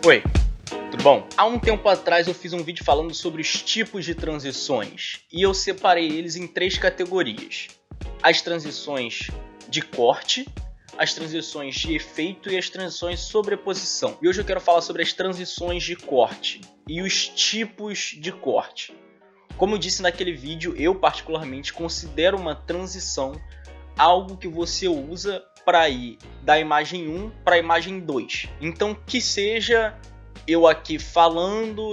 Oi, tudo bom? Há um tempo atrás eu fiz um vídeo falando sobre os tipos de transições e eu separei eles em 3 categorias: as transições de corte, as transições de efeito e as transições de sobreposição. E hoje eu quero falar sobre as transições de corte e os tipos de corte. Como eu disse naquele vídeo, eu particularmente considero uma transição algo que você usa para ir da imagem 1 para a imagem 2. Então que seja eu aqui falando,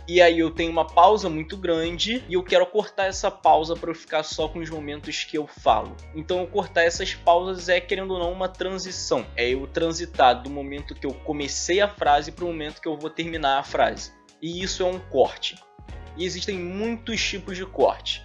e aí eu tenho uma pausa muito grande e eu quero cortar essa pausa para eu ficar só com os momentos que eu falo. Então eu cortar essas pausas é, querendo ou não, uma transição. É eu transitar do momento que eu comecei a frase para o momento que eu vou terminar a frase. E isso é um corte. E existem muitos tipos de corte.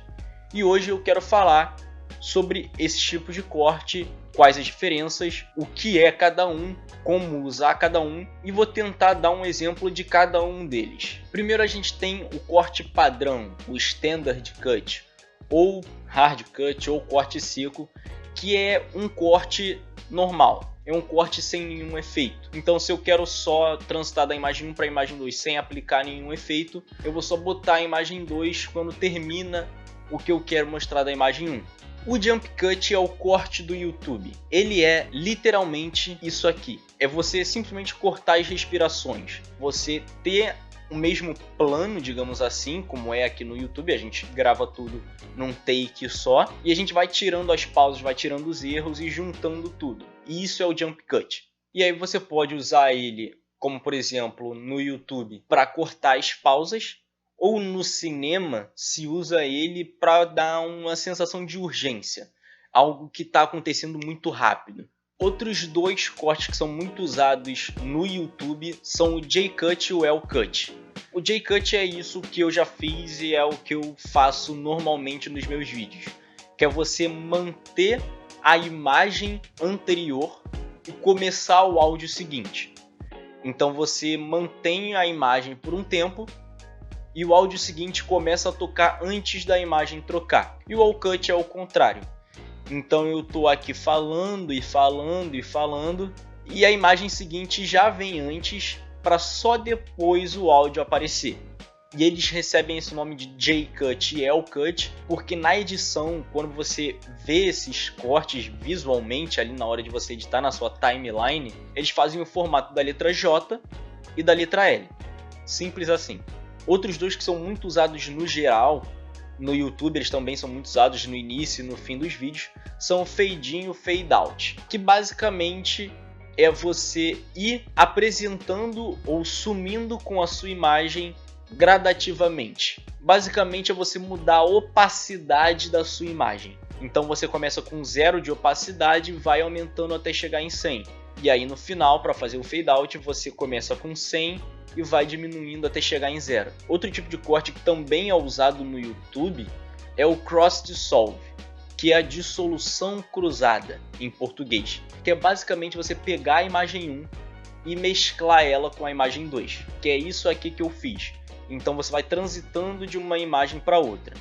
E hoje eu quero falar sobre esses tipos de corte, quais as diferenças, o que é cada um, como usar cada um, e vou tentar dar um exemplo de cada um deles. Primeiro a gente tem o corte padrão, o standard cut, ou hard cut, ou corte seco, que é um corte normal. É um corte sem nenhum efeito. Então se eu quero só transitar da imagem 1 para a imagem 2 sem aplicar nenhum efeito, eu vou só botar a imagem 2 quando termina o que eu quero mostrar da imagem 1. O jump cut é o corte do YouTube. Ele é literalmente isso aqui. É você simplesmente cortar as respirações. Você ter o mesmo plano, digamos assim, como é aqui no YouTube. A gente grava tudo num take só. E a gente vai tirando as pausas, vai tirando os erros e juntando tudo. E isso é o jump cut. E aí você pode usar ele, como por exemplo no YouTube, para cortar as pausas. Ou no cinema se usa ele para dar uma sensação de urgência, algo que está acontecendo muito rápido. Outros 2 cortes que são muito usados no YouTube são o J-Cut e o L-Cut. O J-Cut é isso que eu já fiz e é o que eu faço normalmente nos meus vídeos, que é você manter a imagem anterior e começar o áudio seguinte. Então você mantém a imagem por um tempo e o áudio seguinte começa a tocar antes da imagem trocar. E o all-cut é o contrário. Então eu estou aqui falando e a imagem seguinte já vem antes para só depois o áudio aparecer. E eles recebem esse nome de J-Cut e L-Cut porque na edição, quando você vê esses cortes visualmente ali na hora de você editar na sua timeline, eles fazem o formato da letra J e da letra L. Simples assim. Outros 2 que são muito usados no geral, no YouTube eles também são muito usados no início e no fim dos vídeos, são o fade in e o fade out, que basicamente é você ir apresentando ou sumindo com a sua imagem gradativamente. Basicamente é você mudar a opacidade da sua imagem. Então você começa com 0 de opacidade e vai aumentando até chegar em 100. E aí no final, para fazer o fade out, você começa com 100 e vai diminuindo até chegar em 0. Outro tipo de corte que também é usado no YouTube é o cross dissolve, que é a dissolução cruzada em português, que é basicamente você pegar a imagem 1 e mesclar ela com a imagem 2, que é isso aqui que eu fiz. Então você vai transitando de uma imagem para outra.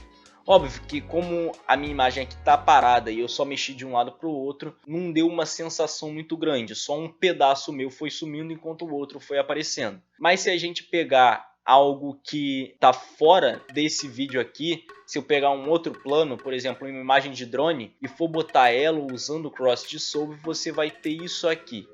Óbvio que como a minha imagem aqui está parada e eu só mexi de um lado para o outro, não deu uma sensação muito grande, só um pedaço meu foi sumindo enquanto o outro foi aparecendo. Mas se a gente pegar algo que está fora desse vídeo aqui, se eu pegar um outro plano, por exemplo, uma imagem de drone, e for botar ela usando o Cross Dissolve, você vai ter isso aqui.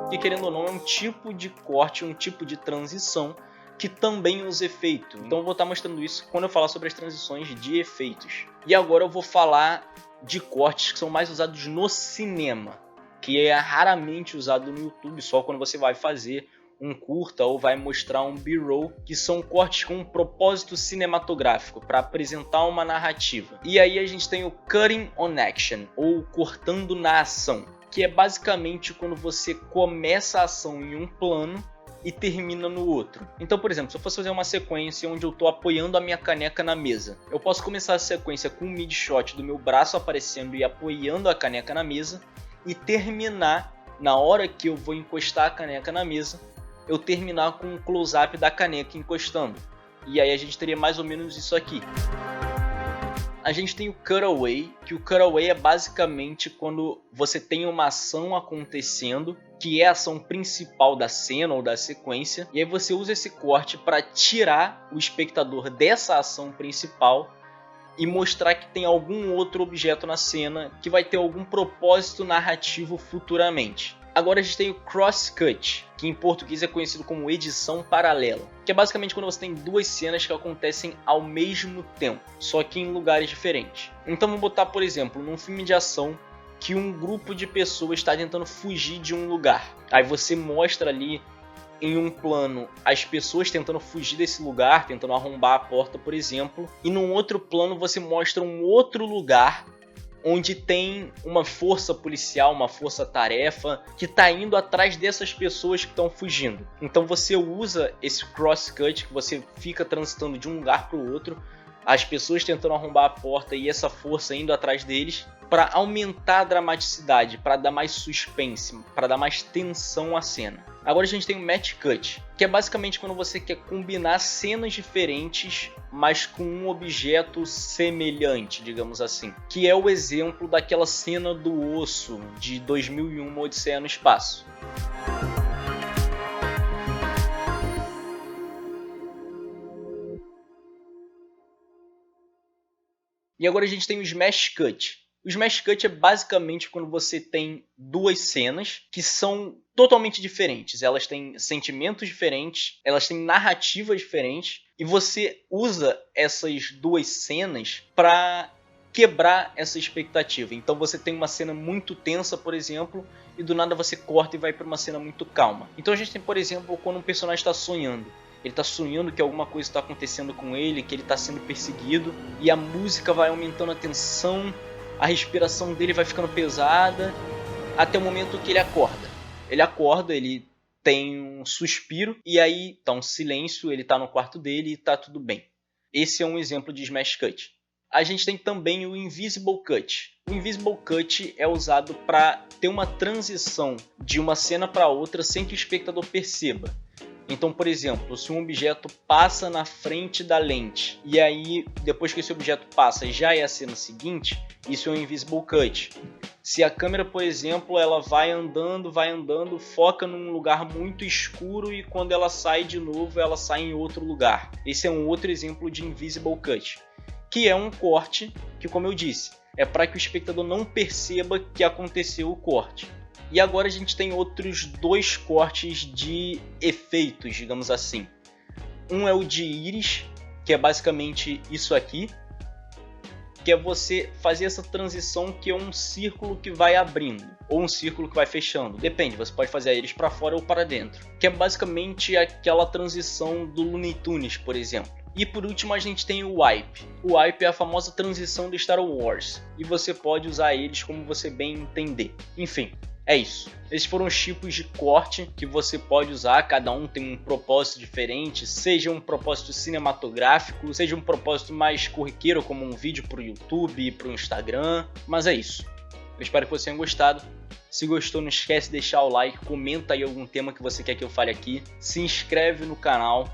Que querendo ou não é um tipo de corte, um tipo de transição que também usa efeito. Então eu vou estar mostrando isso quando eu falar sobre as transições de efeitos. E agora eu vou falar de cortes que são mais usados no cinema, que é raramente usado no YouTube, só quando você vai fazer um curta ou vai mostrar um B-roll, que são cortes com um propósito cinematográfico, para apresentar uma narrativa. E aí a gente tem o Cutting on Action, ou cortando na ação, que é basicamente quando você começa a ação em um plano e termina no outro. Então, por exemplo, se eu fosse fazer uma sequência onde eu estou apoiando a minha caneca na mesa, eu posso começar a sequência com um mid shot do meu braço aparecendo e apoiando a caneca na mesa e terminar, na hora que eu vou encostar a caneca na mesa, eu terminar com um close-up da caneca encostando. E aí a gente teria mais ou menos isso aqui. A gente tem o cutaway, que o cutaway é basicamente quando você tem uma ação acontecendo, que é a ação principal da cena ou da sequência, e aí você usa esse corte para tirar o espectador dessa ação principal e mostrar que tem algum outro objeto na cena que vai ter algum propósito narrativo futuramente. Agora a gente tem o crosscut, que em português é conhecido como edição paralela, que é basicamente quando você tem duas cenas que acontecem ao mesmo tempo, só que em lugares diferentes. Então vamos botar, por exemplo, num filme de ação que um grupo de pessoas está tentando fugir de um lugar. Aí você mostra ali em um plano as pessoas tentando fugir desse lugar, tentando arrombar a porta, por exemplo, e num outro plano você mostra um outro lugar onde tem uma força policial, uma força-tarefa que está indo atrás dessas pessoas que estão fugindo. Então você usa esse crosscut, que você fica transitando de um lugar para o outro, as pessoas tentando arrombar a porta e essa força indo atrás deles, para aumentar a dramaticidade, para dar mais suspense, para dar mais tensão à cena. Agora a gente tem o match cut, que é basicamente quando você quer combinar cenas diferentes, mas com um objeto semelhante, digamos assim. Que é o exemplo daquela cena do osso de 2001, Uma Odisseia no Espaço. E agora a gente tem o smash cut. O smash cut é basicamente quando você tem duas cenas que são totalmente diferentes. Elas têm sentimentos diferentes, elas têm narrativas diferentes, e você usa essas duas cenas para quebrar essa expectativa. Então você tem uma cena muito tensa, por exemplo, e do nada você corta e vai para uma cena muito calma. Então a gente tem, por exemplo, quando um personagem está sonhando. Ele está sonhando que alguma coisa está acontecendo com ele, que ele está sendo perseguido, e a música vai aumentando a tensão, a respiração dele vai ficando pesada, até o momento que ele acorda. Ele acorda, ele tem um suspiro, e aí tá um silêncio, ele tá no quarto dele e tá tudo bem. Esse é um exemplo de smash cut. A gente tem também o invisible cut. O invisible cut é usado para ter uma transição de uma cena para outra sem que o espectador perceba. Então, por exemplo, se um objeto passa na frente da lente e aí, depois que esse objeto passa, já é a cena seguinte, isso é um invisible cut. Se a câmera, por exemplo, ela vai andando, foca num lugar muito escuro e quando ela sai de novo, ela sai em outro lugar. Esse é um outro exemplo de invisible cut, que é um corte que, como eu disse, é para que o espectador não perceba que aconteceu o corte. E agora a gente tem outros dois cortes de efeitos, digamos assim. Um é o de íris, que é basicamente isso aqui, que é você fazer essa transição que é um círculo que vai abrindo, ou um círculo que vai fechando. Depende, você pode fazer a íris para fora ou para dentro. Que é basicamente aquela transição do Looney Tunes, por exemplo. E por último a gente tem o wipe. O wipe é a famosa transição do Star Wars, e você pode usar eles como você bem entender. Enfim. É isso. Esses foram os tipos de corte que você pode usar, cada um tem um propósito diferente, seja um propósito cinematográfico, seja um propósito mais corriqueiro, como um vídeo para o YouTube e para o Instagram, mas é isso. Eu espero que vocês tenham gostado. Se gostou, não esquece de deixar o like, comenta aí algum tema que você quer que eu fale aqui, se inscreve no canal,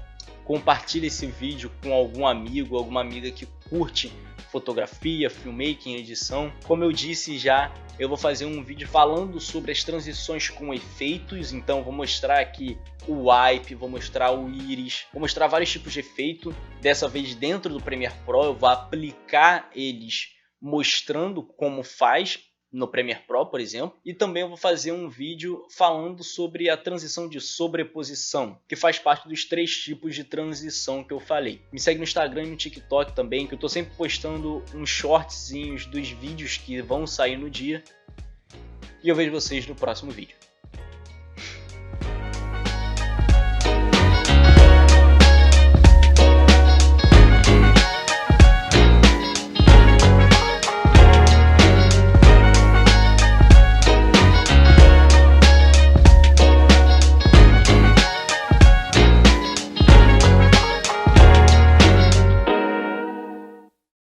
compartilha esse vídeo com algum amigo, alguma amiga que curte fotografia, filmmaking, edição. Como eu disse já, eu vou fazer um vídeo falando sobre as transições com efeitos, então vou mostrar aqui o wipe, vou mostrar o íris, vou mostrar vários tipos de efeito, dessa vez dentro do Premiere Pro, eu vou aplicar eles mostrando como faz no Premiere Pro, por exemplo, e também eu vou fazer um vídeo falando sobre a transição de sobreposição, que faz parte dos 3 tipos de transição que eu falei. Me segue no Instagram e no TikTok também, que eu tô sempre postando uns shortzinhos dos vídeos que vão sair no dia, e eu vejo vocês no próximo vídeo.